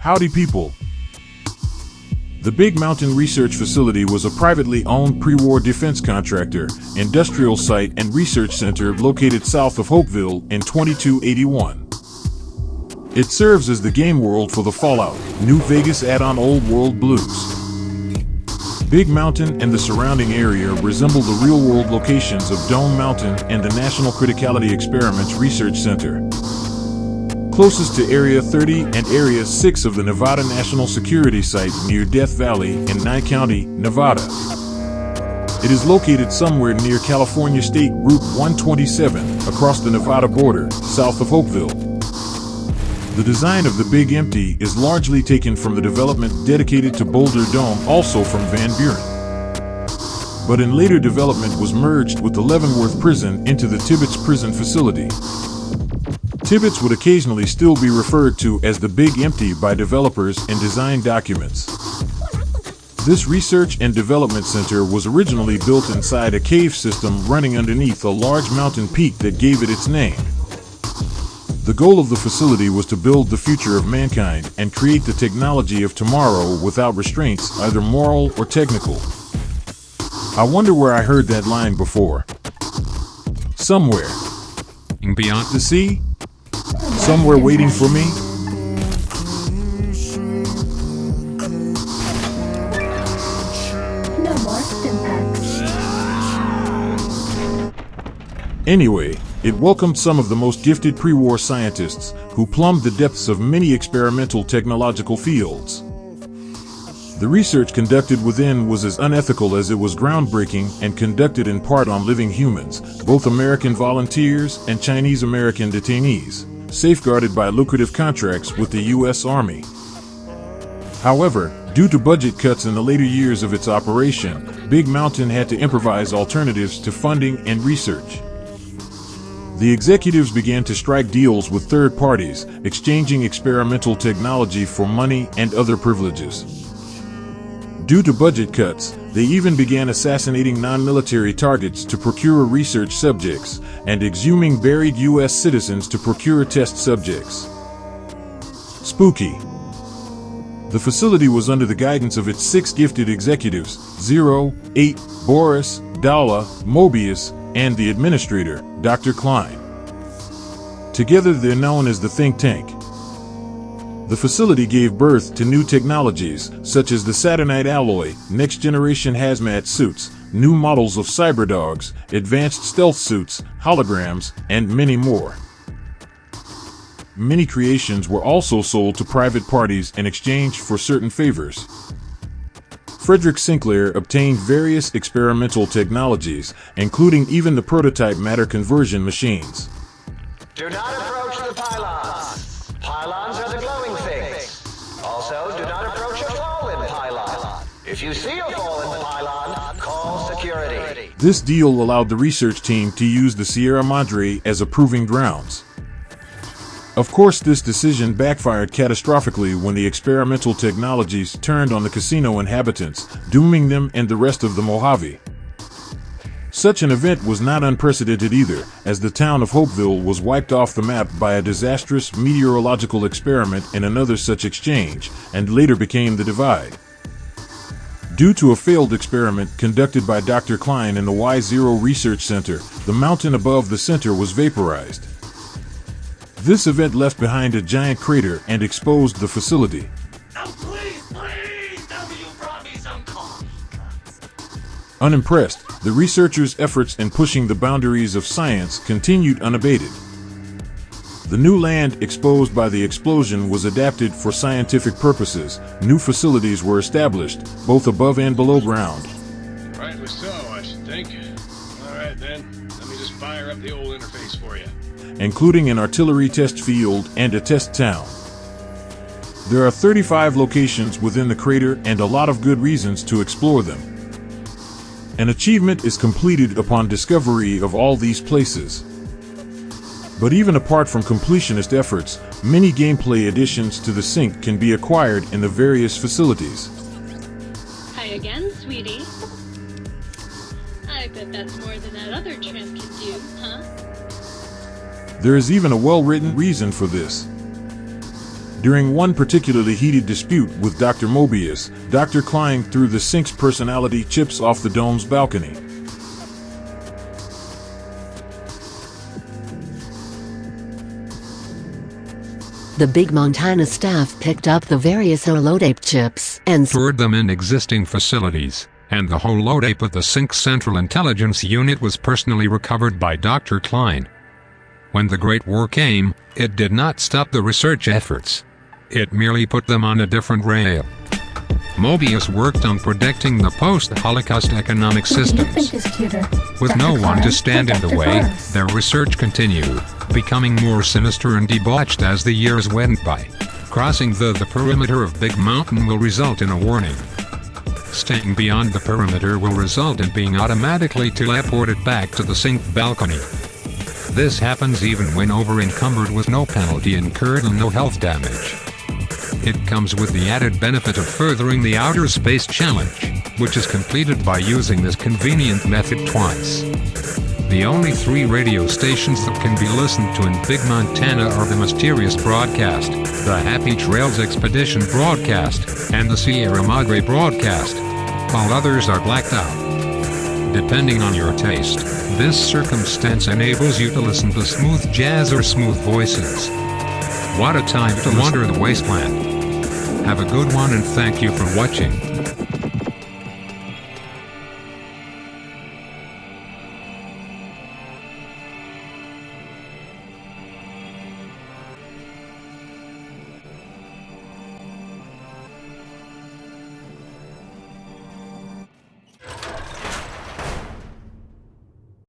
Howdy people. The Big Mountain Research Facility was a privately owned pre-war defense contractor, industrial site and research center located south of Hopeville in 2281. It serves as the game world for the Fallout New Vegas add-on Old World Blues. Big Mountain and the surrounding area resemble the real-world locations of Dome Mountain and the National Criticality Experiments Research Center. Closest to Area 30 and Area 6 of the Nevada National Security Site near Death Valley in Nye County, Nevada. It is located somewhere near California State Route 127 across the Nevada border, south of Hopeville. The design of the Big Empty is largely taken from the development dedicated to Boulder Dome, also from Van Buren. But in later development was merged with the Leavenworth Prison into the Tibbetts Prison facility. Tibbetts would occasionally still be referred to as the Big Empty by developers in design documents. This research and development center was originally built inside a cave system running underneath a large mountain peak that gave it its name. The goal of the facility was to build the future of mankind and create the technology of tomorrow without restraints, either moral or technical. I wonder where I heard that line before. Somewhere. Beyond The sea? Somewhere waiting for me? No more Stimpaks. Anyway, it welcomed some of the most gifted pre-war scientists who plumbed the depths of many experimental technological fields. The research conducted within was as unethical as it was groundbreaking and conducted in part on living humans, both American volunteers and Chinese American detainees, safeguarded by lucrative contracts with the U.S. Army. However, due to budget cuts in the later years of its operation, Big Mountain had to improvise alternatives to funding and research. The executives began to strike deals with third parties, exchanging experimental technology for money and other privileges. Due to budget cuts, they even began assassinating non-military targets to procure research subjects, and exhuming buried U.S. citizens to procure test subjects. Spooky. The facility was under the guidance of its 6 gifted executives, 0, 8, Boris, Dalla, Mobius, and the administrator, Dr. Klein. Together they're known as the Think Tank. The facility gave birth to new technologies, such as the Saturnite alloy, next-generation hazmat suits, new models of cyberdogs, advanced stealth suits, holograms, and many more. Many creations were also sold to private parties in exchange for certain favors. Frederick Sinclair obtained various experimental technologies, including even the prototype matter conversion machines. Do not approach the pylons. Pylons are the glowing things. Also, do not approach a fallen pylon. If you see a fallen pylon, call security. This deal allowed the research team to use the Sierra Madre as a proving grounds. Of course, this decision backfired catastrophically when the experimental technologies turned on the casino inhabitants, dooming them and the rest of the Mojave. Such an event was not unprecedented either, as the town of Hopeville was wiped off the map by a disastrous meteorological experiment in another such exchange, and later became the Divide. Due to a failed experiment conducted by Dr. Klein in the Y0 Research Center, the mountain above the center was vaporized. This event left behind a giant crater and exposed the facility. Please, tell me you brought me some coffee. Unimpressed, the researchers' efforts in pushing the boundaries of science continued unabated. The new land exposed by the explosion was adapted for scientific purposes. New facilities were established, both above and below ground. Rightly so, I should think. All right, then. Let me just fire up the old interface for you. Including an artillery test field and a test town. There are 35 locations within the crater and a lot of good reasons to explore them. An achievement is completed upon discovery of all these places. But even apart from completionist efforts, many gameplay additions to the Sync can be acquired in the various facilities. Hi again, sweetie. I bet that's more than that other tramp can do, huh? There is even a well-written reason for this. During one particularly heated dispute with Dr. Mobius, Dr. Klein threw the Sync's personality chips off the dome's balcony. The Big Montana staff picked up the various holotape chips and stored them in existing facilities, and the holotape of the Sync Central Intelligence Unit was personally recovered by Dr. Klein. When the Great War came, it did not stop the research efforts. It merely put them on a different rail. Mobius worked on predicting the post-Holocaust economic What do you systems. think is cuter? With Dr. no one Klein to or stand in the Dr. way, Forrest? their research continued, becoming more sinister and debauched as the years went by. Crossing the perimeter of Big Mountain will result in a warning. Staying beyond the perimeter will result in being automatically teleported back to the Sync balcony. This happens even when over-encumbered with no penalty incurred and no health damage. It comes with the added benefit of furthering the Outer Space Challenge, which is completed by using this convenient method twice. The only 3 radio stations that can be listened to in Big Montana are the Mysterious Broadcast, the Happy Trails Expedition Broadcast, and the Sierra Madre Broadcast. All others are blacked out. Depending on your taste, this circumstance enables you to listen to smooth jazz or smooth voices. What a time to wander the wasteland. Have a good one and thank you for watching.